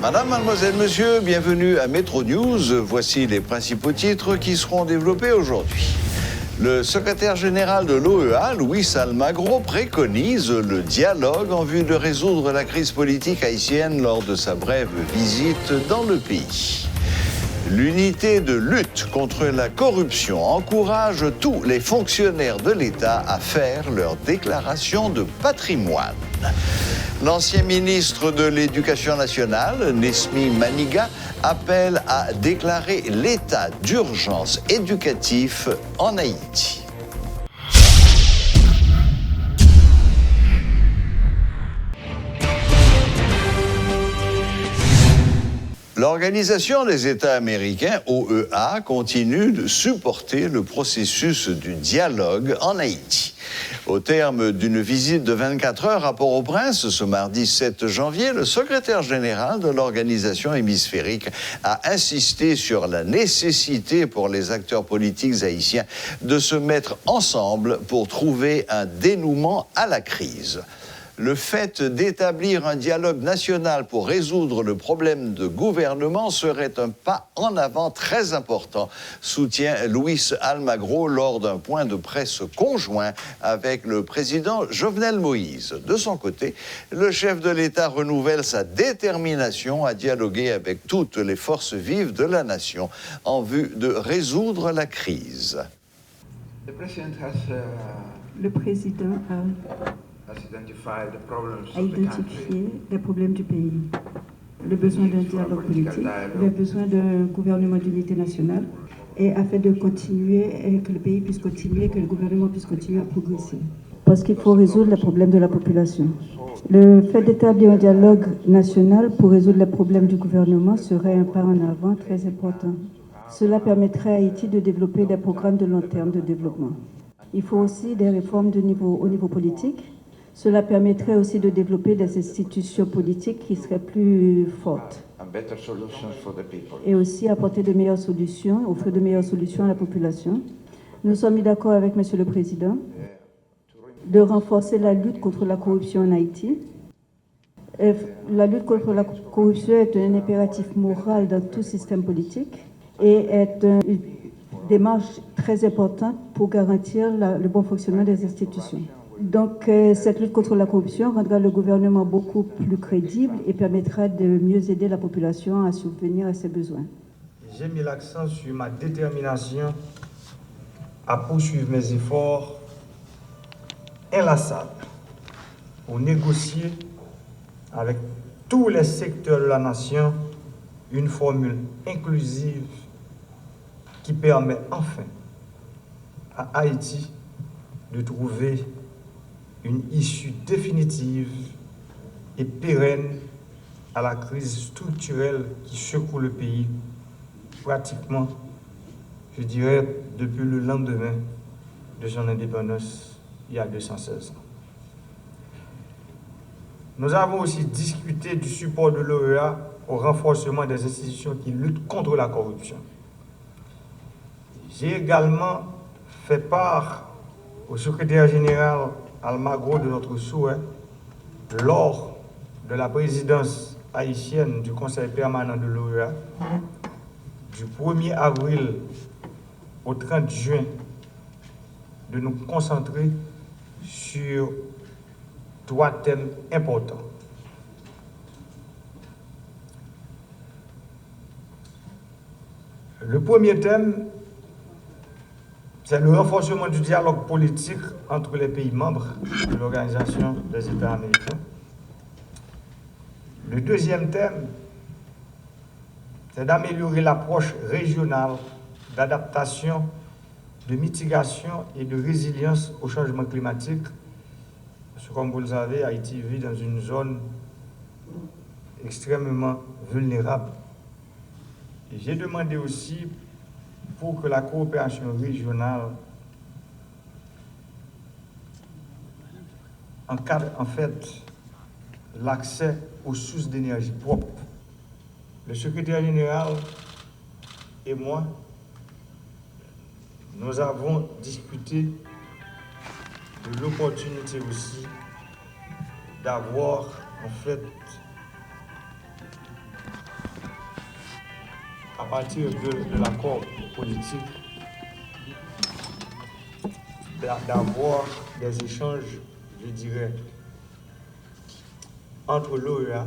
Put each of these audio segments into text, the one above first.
Madame, mademoiselle, monsieur, bienvenue à Métro News. Voici les principaux titres qui seront développés aujourd'hui. Le secrétaire général de l'OEA, Luis Almagro, préconise le dialogue en vue de résoudre la crise politique haïtienne lors de sa brève visite dans le pays. L'unité de lutte contre la corruption encourage tous les fonctionnaires de l'État à faire leur déclaration de patrimoine. L'ancien ministre de l'Éducation nationale, Nesmi Maniga, appelle à déclarer l'état d'urgence éducatif en Haïti. L'Organisation des États américains, OEA, continue de supporter le processus du dialogue en Haïti. Au terme d'une visite de 24 heures à Port-au-Prince, ce mardi 7 janvier, le secrétaire général de l'organisation hémisphérique a insisté sur la nécessité pour les acteurs politiques haïtiens de se mettre ensemble pour trouver un dénouement à la crise. Le fait d'établir un dialogue national pour résoudre le problème de gouvernement serait un pas en avant très important, soutient Luis Almagro lors d'un point de presse conjoint avec le président Jovenel Moïse. De son côté, le chef de l'État renouvelle sa détermination à dialoguer avec toutes les forces vives de la nation en vue de résoudre la crise. Le président a identifié les problèmes du pays, le besoin d'un dialogue politique, le besoin d'un gouvernement d'unité nationale, et afin de continuer, et que le pays puisse continuer, que le gouvernement puisse continuer à progresser. Parce qu'il faut résoudre les problèmes de la population. Le fait d'établir un dialogue national pour résoudre les problèmes du gouvernement serait un pas en avant très important. Cela permettrait à Haïti de développer des programmes de long terme de développement. Il faut aussi des réformes au niveau politique. Cela permettrait aussi de développer des institutions politiques qui seraient plus fortes. Et aussi apporter de meilleures solutions, offrir de meilleures solutions à la population. Nous sommes mis d'accord avec Monsieur le Président de renforcer la lutte contre la corruption en Haïti. La lutte contre la corruption est un impératif moral dans tout système politique et est une démarche très importante pour garantir le bon fonctionnement des institutions. Donc, cette lutte contre la corruption rendra le gouvernement beaucoup plus crédible et permettra de mieux aider la population à subvenir à ses besoins. J'ai mis l'accent sur ma détermination à poursuivre mes efforts inlassables pour négocier avec tous les secteurs de la nation une formule inclusive qui permet enfin à Haïti de trouver une issue définitive et pérenne à la crise structurelle qui secoue le pays pratiquement, je dirais, depuis le lendemain de son indépendance, il y a 216 ans. Nous avons aussi discuté du support de l'OEA au renforcement des institutions qui luttent contre la corruption. J'ai également fait part au secrétaire général Almagro de notre souhait, lors de la présidence haïtienne du Conseil permanent de l'OEA, du 1er avril au 30 juin, de nous concentrer sur 3 thèmes importants. Le premier thème, c'est le renforcement du dialogue politique entre les pays membres de l'Organisation des États américains. Le deuxième thème, c'est d'améliorer l'approche régionale d'adaptation, de mitigation et de résilience au changement climatique. Parce que, comme vous le savez, Haïti vit dans une zone extrêmement vulnérable. Et j'ai demandé aussi pour que la coopération régionale encadre en fait l'accès aux sources d'énergie propres. Le secrétaire général et moi, nous avons discuté de l'opportunité aussi d'avoir en fait partir de l'accord politique, d'avoir des échanges, je dirais, entre l'OEA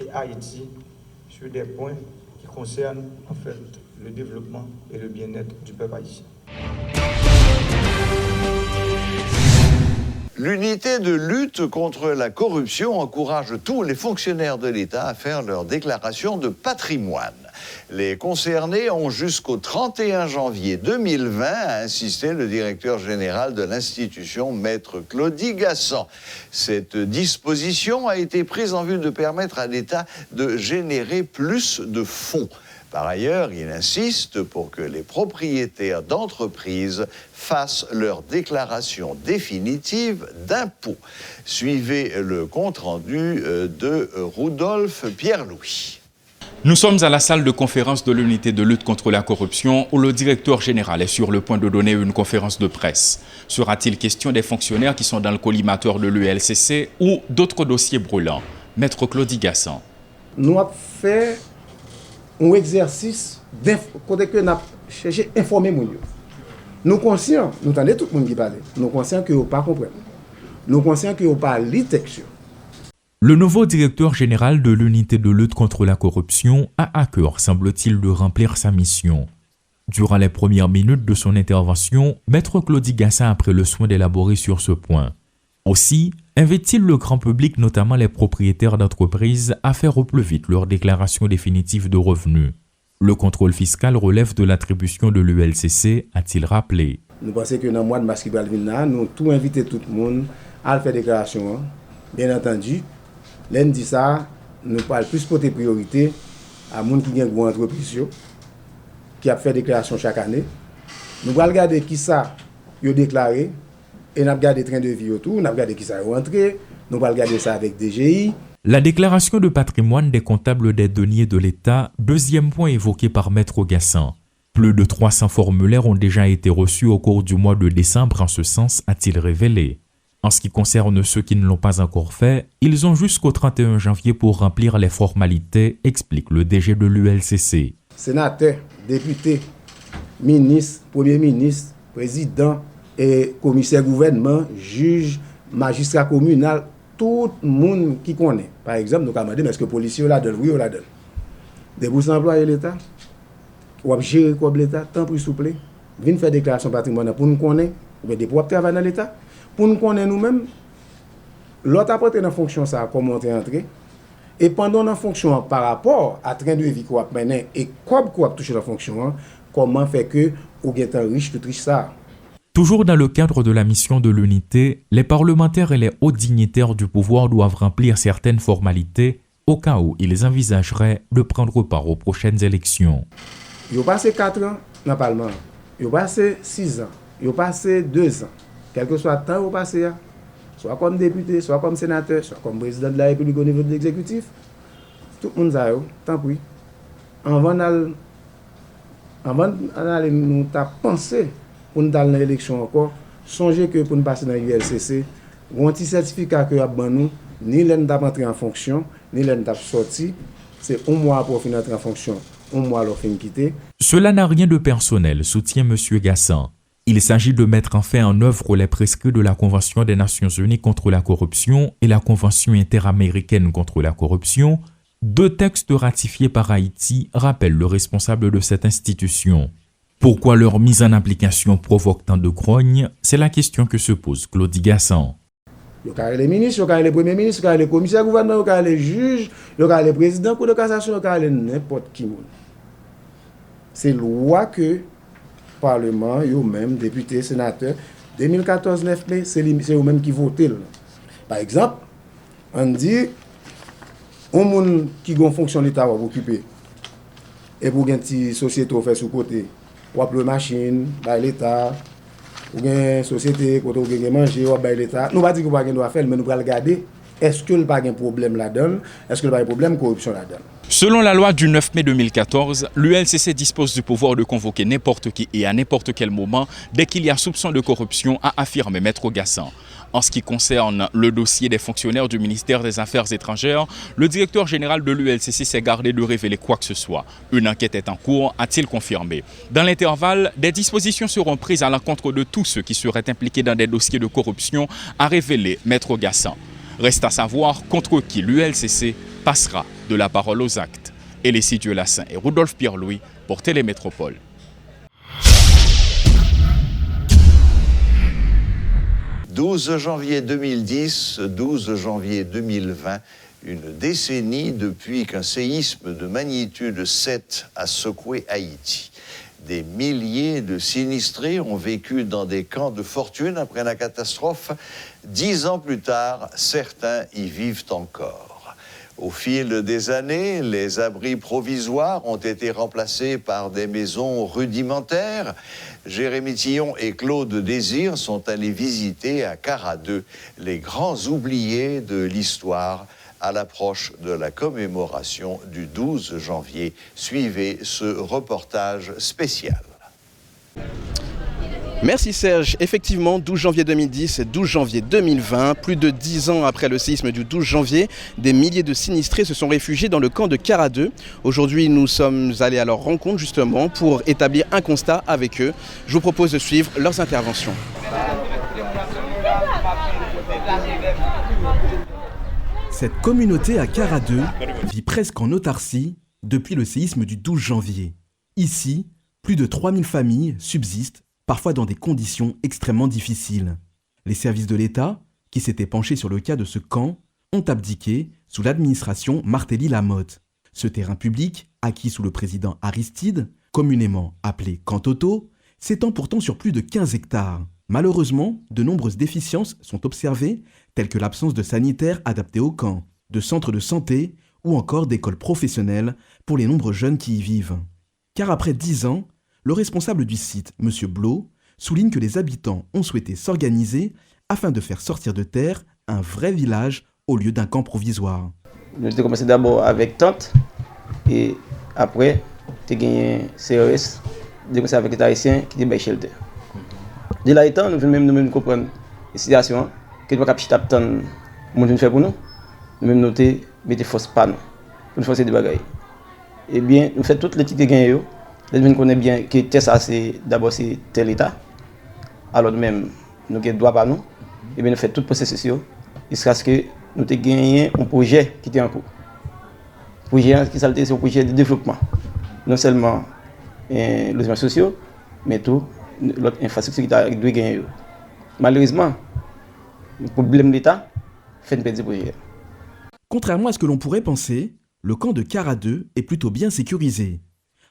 et Haïti sur des points qui concernent en fait le développement et le bien-être du peuple haïtien. L'unité de lutte contre la corruption encourage tous les fonctionnaires de l'État à faire leur déclaration de patrimoine. Les concernés ont jusqu'au 31 janvier 2020, a insisté le directeur général de l'institution, Maître Claudie Gassan. Cette disposition a été prise en vue de permettre à l'État de générer plus de fonds. Par ailleurs, il insiste pour que les propriétaires d'entreprises fassent leur déclaration définitive d'impôt. Suivez le compte-rendu de Rudolph Pierre-Louis. Nous sommes à la salle de conférence de l'unité de lutte contre la corruption où le directeur général est sur le point de donner une conférence de presse. Sera-t-il question des fonctionnaires qui sont dans le collimateur de l'ULCC ou d'autres dossiers brûlants? Maître Claudie Gassan. Nous avons fait un exercice côté que nous avons cherché à informer les gens. Nous sommes conscients, nous entendons tout le monde qui parle, nous sommes conscients que vous ne comprenez pas. Nous sommes conscients que vous ne parlez pas texte. Le nouveau directeur général de l'unité de lutte contre la corruption a à cœur, semble-t-il, de remplir sa mission. Durant les premières minutes de son intervention, Maître Claudie Gassan a pris le soin d'élaborer sur ce point. Aussi, invite-t-il le grand public, notamment les propriétaires d'entreprises, à faire au plus vite leur déclaration définitive de revenus. Le contrôle fiscal relève de l'attribution de l'ULCC, a-t-il rappelé. Nous pensons que dans le mois de mars qui va venir, nous tout inviter tout le monde à faire déclaration. Bien entendu, l'un dit ça, nous parlons plus pour des priorités à gens qui ont une grande entreprise, qui a fait déclaration chaque année. Nous allons regarder qui ça a déclaré. Et nous avons regardé le train de vie autour, nous avons regardé qui ça est rentré, nous allons regarder ça avec DGI. La déclaration de patrimoine des comptables des deniers de l'État, deuxième point évoqué par Maître Gassan. Plus de 300 formulaires ont déjà été reçus au cours du mois de décembre en ce sens, a-t-il révélé. En ce qui concerne ceux qui ne l'ont pas encore fait, ils ont jusqu'au 31 janvier pour remplir les formalités, explique le DG de l'ULCC. Sénateurs, députés, ministres, premiers ministres, présidents, et commissaire gouvernement, juge, magistrat communal, tout le monde qui connaît. Par exemple, nous avons demandé, est-ce que les policiers la donnent? Oui, on la donne. Des bourses employés l'État, ou gérer comme l'État, tant plus souple, viennent faire déclaration de patrimoine pour nous connaître, ou bien des pour travailler dans l'État, pour nous connaître nous-mêmes, l'autre apporte dans la fonction, ça, comment on est entré, et pendant la fonction, par rapport à train de vie qu'on a mené, et comme qu'on a touché la fonction, comment fait que, ou bien tant riche, tout riche ça. Toujours dans le cadre de la mission de l'unité, les parlementaires et les hauts dignitaires du pouvoir doivent remplir certaines formalités au cas où ils envisageraient de prendre part aux prochaines élections. Ils ont passé 4 ans dans le Parlement, ils ont passé 6 ans, ils ont passé 2 ans, quel que soit le temps qu'ils ont passé, soit comme député, soit comme sénateur, soit comme président de la République au niveau de l'exécutif, tout le monde a eu, tant pis. Avant d'aller nous penser pour nous aller dans l'élection encore, songez que pour nous passer dans l'ULCC, un petit certificat que nous ni l'un d'entrer en fonction, ni l'un d'être sorti, c'est un mois pour finir d'entrer en fonction, un mois pour finir quitter. Cela n'a rien de personnel, soutient M. Gassan. Il s'agit de mettre enfin en œuvre les prescrits de la Convention des Nations Unies contre la corruption et la Convention interaméricaine contre la corruption, 2 textes ratifiés par Haïti, rappelle le responsable de cette institution. Pourquoi leur mise en application provoque tant de grogne? C'est la question que se pose Claudie Gassan. Il y a les ministres, il y a les premiers ministres, il y a les commissaires gouvernementaux, il y a les juges, il y a les présidents de cassation, il y a n'importe qui. C'est loi que le Parlement, eux-mêmes, députés, sénateurs, 2014-9 mai, c'est eux-mêmes qui votent. Par exemple, on dit, un monde qui a une fonction d'État va occuper, et pour une petite société fait sous côté, ou une machine, l'État, ou une société, ou une manger, ou l'État. Nous ne pas dire qu'on va faire, mais nous allons regarder est-ce que le pas un problème là-dedans? Est-ce que le pas un problème corruption là-dedans? Selon la loi du 9 mai 2014, l'ULCC dispose du pouvoir de convoquer n'importe qui et à n'importe quel moment dès qu'il y a soupçon de corruption, a affirmé Maître Gassan. En ce qui concerne le dossier des fonctionnaires du ministère des Affaires étrangères, le directeur général de l'ULCC s'est gardé de révéler quoi que ce soit. Une enquête est en cours, a-t-il confirmé. Dans l'intervalle, des dispositions seront prises à l'encontre de tous ceux qui seraient impliqués dans des dossiers de corruption, a révélé Maître Gassan. Reste à savoir contre qui l'ULCC passera de la parole aux actes. Elissi Dieu-Lassin et Rudolph Pierre-Louis pour Télémétropole. « 12 janvier 2010, 12 janvier 2020, une décennie depuis qu'un séisme de magnitude 7 a secoué Haïti. Des milliers de sinistrés ont vécu dans des camps de fortune après la catastrophe. 10 ans plus tard, certains y vivent encore. Au fil des années, les abris provisoires ont été remplacés par des maisons rudimentaires. Jérémy Tillon et Claude Désir sont allés visiter à Cara 2 les grands oubliés de l'histoire à l'approche de la commémoration du 12 janvier. Suivez ce reportage spécial. Merci Serge. Effectivement, 12 janvier 2010 et 12 janvier 2020, plus de 10 ans après le séisme du 12 janvier, des milliers de sinistrés se sont réfugiés dans le camp de Cara 2. Aujourd'hui, nous sommes allés à leur rencontre justement pour établir un constat avec eux. Je vous propose de suivre leurs interventions. Cette communauté à Cara 2 vit presque en autarcie depuis le séisme du 12 janvier. Ici, plus de 3000 familles subsistent, parfois dans des conditions extrêmement difficiles. Les services de l'État, qui s'étaient penchés sur le cas de ce camp, ont abdiqué sous l'administration Martelly-Lamotte. Ce terrain public, acquis sous le président Aristide, communément appelé Camp Toto, s'étend pourtant sur plus de 15 hectares. Malheureusement, de nombreuses déficiences sont observées, telles que l'absence de sanitaires adaptés au camp, de centres de santé ou encore d'écoles professionnelles pour les nombreux jeunes qui y vivent. Car après 10 ans, le responsable du site, M. Blot, souligne que les habitants ont souhaité s'organiser afin de faire sortir de terre un vrai village au lieu d'un camp provisoire. Nous avons commencé d'abord avec tente et après, nous avons gagné CRS, nous avons avec les Haïtiens qui étaient shelter. De là étant, nous venons même comprendre la situation, que nous avons fait le monde fait pour nous, nous même noter, mettre force pas nous, pour nous forcer des bagailles. Eh bien, nous faisons toutes les petites gagnées. Nous connaissons bien que ça, c'est d'abord tel État. Alors même, nous avons droit par nous. Et bien, nous faisons tout le processus. Jusqu'à ce que nous ayons gagné un projet qui était en cours. Le projet qui c'est un projet de développement. Non seulement les logements sociaux, mais tout l'autre infrastructure qui doit gagner. Malheureusement, le problème de l'État fait une petite projet. Contrairement à ce que l'on pourrait penser, le camp de Cara 2 est plutôt bien sécurisé.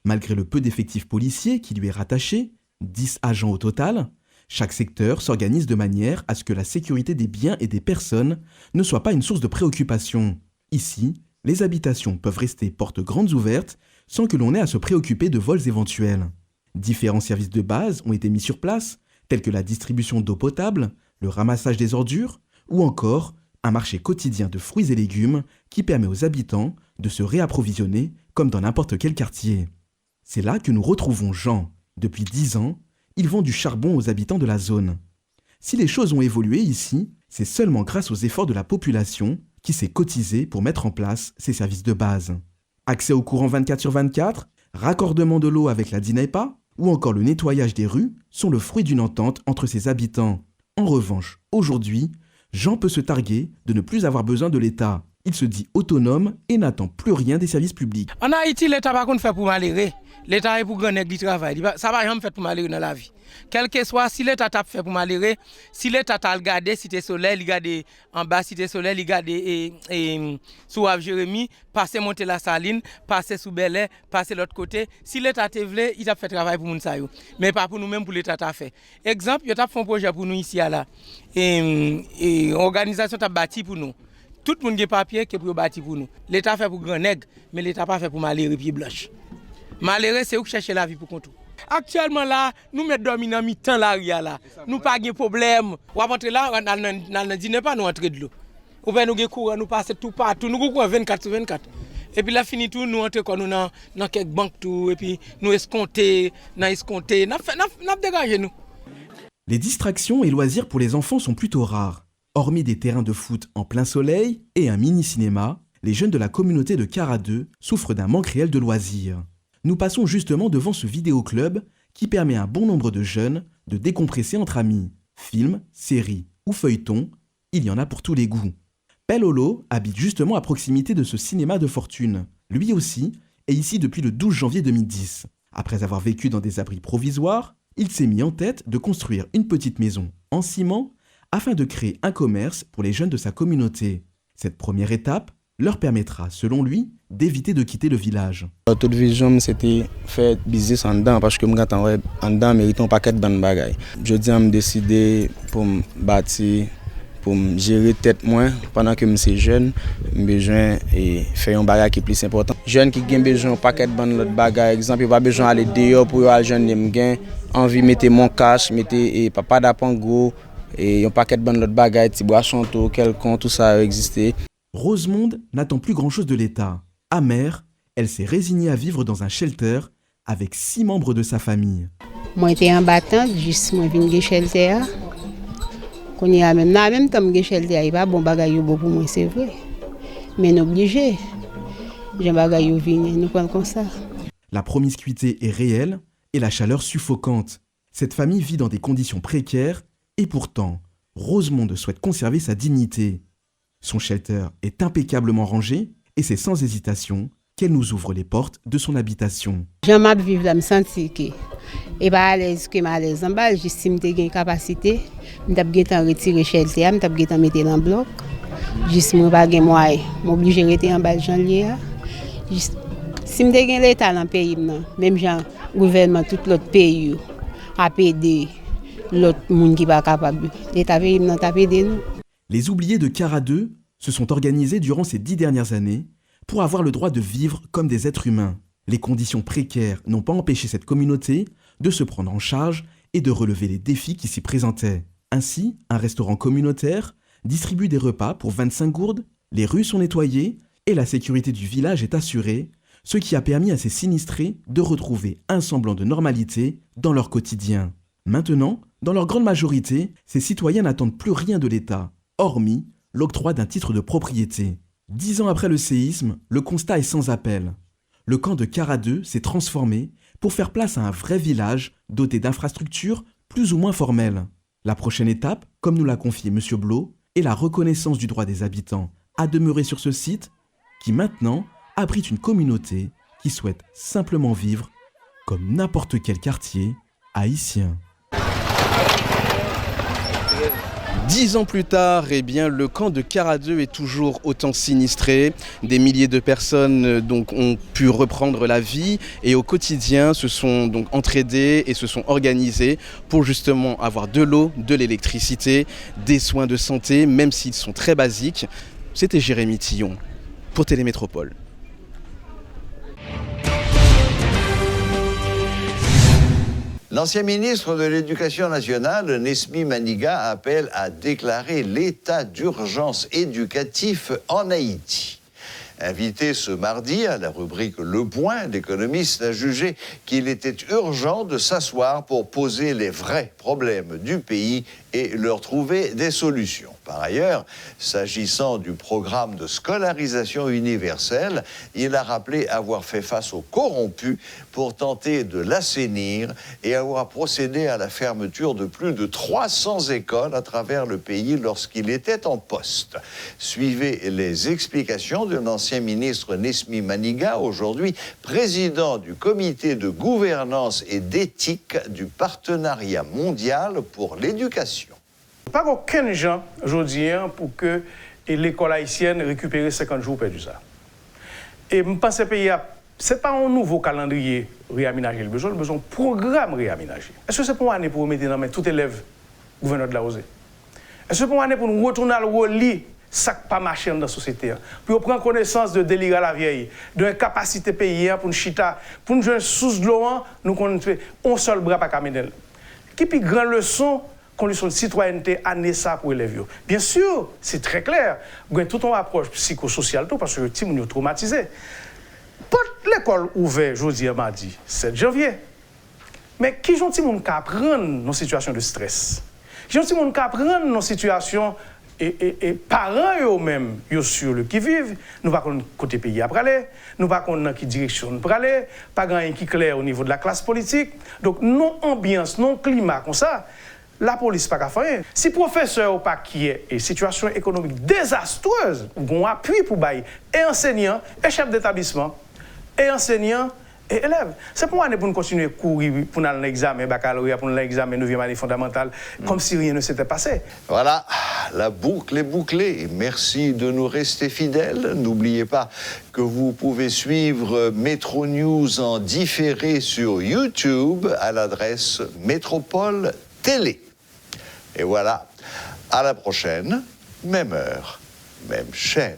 Malgré le peu d'effectifs policiers qui lui est rattaché, 10 agents au total, chaque secteur s'organise de manière à ce que la sécurité des biens et des personnes ne soit pas une source de préoccupation. Ici, les habitations peuvent rester portes grandes ouvertes sans que l'on ait à se préoccuper de vols éventuels. Différents services de base ont été mis sur place, tels que la distribution d'eau potable, le ramassage des ordures ou encore un marché quotidien de fruits et légumes qui permet aux habitants de se réapprovisionner comme dans n'importe quel quartier. C'est là que nous retrouvons Jean. Depuis 10 ans, il vend du charbon aux habitants de la zone. Si les choses ont évolué ici, c'est seulement grâce aux efforts de la population qui s'est cotisée pour mettre en place ces services de base. Accès au courant 24/24, raccordement de l'eau avec la DINEPA ou encore le nettoyage des rues sont le fruit d'une entente entre ses habitants. En revanche, aujourd'hui, Jean peut se targuer de ne plus avoir besoin de l'État. Il se dit autonome et n'attend plus rien des services publics. En Haïti, l'État va fait pour malheureux. L'État est pour gagner du travail. Ça va jamais fait pour malheureux dans la vie. Quel que soit, si l'État t'a fait pour malheureux, si l'État t'a regardé Cité Soleil, il regarde en bas Cité Soleil, il regarde sous Jérémy, passer monter la Saline, passer sous Bel-Air, passer l'autre côté. Si l'État t'a voulu, il t'a fait travail pour nous ça yo. Mais pas pour nous même pour l'État t'a fait. Exemple, il t'a fait un projet pour nous ici là. Et organisation t'a bâti pour nous. Tout le monde a des papiers qui est bâti pour nous. L'État fait pour grand nègre, mais l'État pas fait pour malheureux pieds blanches. Malheureux, c'est où chercher la vie pour compte. Actuellement là, nous mettons dormi dans mi-temps là, nous pas de problème. On va rentrer là, on ne dîne pas, nous entrer de l'eau. Ou bien nous avons courant, nous passons tout partout, nous avons 24 sur 24. Et puis là, fini tout, nous entrons dans quelques banques tout, et puis nous escompter, nous dégagé nous. Les distractions et loisirs pour les enfants sont plutôt rares. Hormis des terrains de foot en plein soleil et un mini-cinéma, les jeunes de la communauté de Kara 2 souffrent d'un manque réel de loisirs. Nous passons justement devant ce vidéoclub qui permet à un bon nombre de jeunes de décompresser entre amis. Films, séries ou feuilletons, il y en a pour tous les goûts. Pelolo habite justement à proximité de ce cinéma de fortune. Lui aussi est ici depuis le 12 janvier 2010. Après avoir vécu dans des abris provisoires, il s'est mis en tête de construire une petite maison en ciment afin de créer un commerce pour les jeunes de sa communauté. Cette première étape leur permettra, selon lui, d'éviter de quitter le village. Toute vision, c'était faire business en dedans parce que moi, en dedans, méritant un paquet de bonnes bagailles. Je dis à me décider pour me bâtir, pour me gérer tête moins pendant que je suis jeune, j'ai besoin de faire un bagage qui est plus important. Jeune qui ont besoin d'un paquet de bonnes bagailles, exemple, pas besoin d'aller dehors pour aller jeune, j'ai envie de mettre mon cash, mettre papa d'apango et un paquet de bonnes bagailles, petit boisson, quelconque, tout ça a existé. Rosemonde n'attend plus grand-chose de l'État. Amère, elle s'est résignée à vivre dans un shelter avec 6 membres de sa famille. Moi, j'étais en battant, juste moi, venu au shelter. Quand il y a même temps que shelter, il n'y a pas bon bagage pour moi, c'est vrai. Mais nous obligés. J'ai bagage venir, nous prenons comme ça. La promiscuité est réelle et la chaleur suffocante. Cette famille vit dans des conditions précaires et pourtant, Rosemonde souhaite conserver sa dignité. Son shelter est impeccablement rangé et c'est sans hésitation qu'elle nous ouvre les portes de son habitation. J'aime vivre là, me sentir que et pas à l'aise que à l'aise en bas, j'estime que j'ai une capacité, je vais retirer shelter, je vais mettre dans le bloc. Juste moi pas gain moyen, m'obligé rester en bas janvier. Si me gain l'état dans pays même genre gouvernement tout l'autre pays a aider l'autre monde qui pas capable. L'état pays n'a pas aidé nous. Les oubliés de Kara 2 se sont organisés durant ces 10 dernières années pour avoir le droit de vivre comme des êtres humains. Les conditions précaires n'ont pas empêché cette communauté de se prendre en charge et de relever les défis qui s'y présentaient. Ainsi, un restaurant communautaire distribue des repas pour 25 gourdes, les rues sont nettoyées et la sécurité du village est assurée, ce qui a permis à ces sinistrés de retrouver un semblant de normalité dans leur quotidien. Maintenant, dans leur grande majorité, ces citoyens n'attendent plus rien de l'État, hormis l'octroi d'un titre de propriété. 10 ans après le séisme, le constat est sans appel. Le camp de Kara 2 s'est transformé pour faire place à un vrai village doté d'infrastructures plus ou moins formelles. La prochaine étape, comme nous l'a confié M. Blot, est la reconnaissance du droit des habitants à demeurer sur ce site qui maintenant abrite une communauté qui souhaite simplement vivre comme n'importe quel quartier haïtien. 10 ans plus tard, eh bien, le camp de Kara 2 est toujours autant sinistré. Des milliers de personnes donc, ont pu reprendre la vie et au quotidien se sont donc entraidés et se sont organisés pour justement avoir de l'eau, de l'électricité, des soins de santé, même s'ils sont très basiques. C'était Jérémy Tillon pour Télémétropole. L'ancien ministre de l'Éducation nationale, Nesmi Maniga, appelle à déclarer l'état d'urgence éducatif en Haïti. Invité ce mardi à la rubrique Le Point, l'économiste a jugé qu'il était urgent de s'asseoir pour poser les vrais problèmes du pays et leur trouver des solutions. Par ailleurs, s'agissant du programme de scolarisation universelle, il a rappelé avoir fait face aux corrompus pour tenter de l'assainir et avoir procédé à la fermeture de plus de 300 écoles à travers le pays lorsqu'il était en poste. Suivez les explications de l'ancien ministre Nesmi Maniga, aujourd'hui président du comité de gouvernance et d'éthique du partenariat mondial pour l'éducation. Pas aucun gens aujourd'hui pour que l'école haïtienne récupère 50 jours perdu ça. Et je pense que ce n'est pas un nouveau calendrier réaménagé, le besoin d'un programme réaménagé. Est-ce que c'est pour une année pour mettre dans main tout élève gouverneur de la Rosée? Est-ce que c'est pour une année pour nous retourner à l'oli ça pas marché dans la société, pour prendre connaissance de délire à la vieille, de l'incapacité payée pour nous chita, pour nous jouer sous de l'eau, nous connaissons un seul bras pas caménel. Qui plus grande leçon conditions de citoyenneté année ça pour élèves. Bien sûr, c'est très clair. Il y a toute une approche psychosociale parce que les gens sont traumatisés. L'école ouverte, je dis mardi, 7 janvier. Mais qui sont les gens qui apprennent dans situation de stress? Qui sont les gens qui apprennent dans situation et parents eux-mêmes sur le qui vivent, nous pas côté pays après aller, nous pas dans qui direction pour aller, pas grand qui clair au niveau de la classe politique. Donc non ambiance, non climat comme ça, la police pas faire. Si professeur ou pas qui est une situation économique désastreuse, on appui pour bailler et enseignants et chefs d'établissement et enseignants et élèves. C'est pour moi pour nous continuer à courir pour aller à l'examen baccalauréat, pour aller à l'examen 9e année fondamentale, comme si rien ne s'était passé. Voilà, la boucle est bouclée. Merci de nous rester fidèles. N'oubliez pas que vous pouvez suivre Métro News en différé sur YouTube à l'adresse Métropole Télé. Et voilà, à la prochaine, même heure, même chaîne.